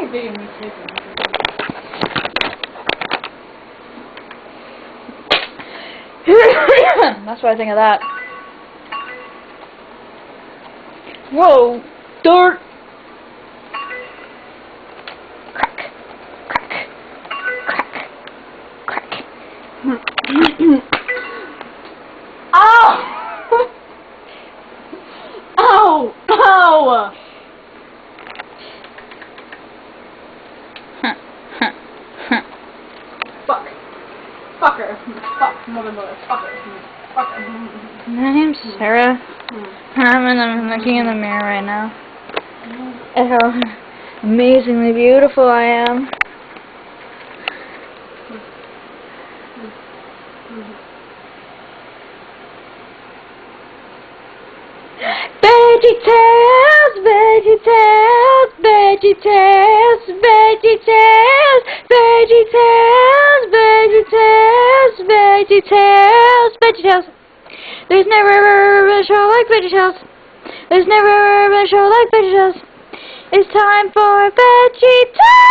like video me sleeping. That's what I think of that. Whoa! Dirt! Crack. Crack. Crack. Crack. Ow! Ow! Ow! Fuck. Fucker. Fuck. Mother. Fucker. Fucker. My name's Sarah. I'm looking in the mirror right now. At how amazingly beautiful I am. VeggieTales, VeggieTales, VeggieTales, VeggieTales, VeggieTales, VeggieTales, VeggieTales, VeggieTales. There's never ever been a show like VeggieTales. There's never ever been a show like VeggieTales. It's time for VeggieTales.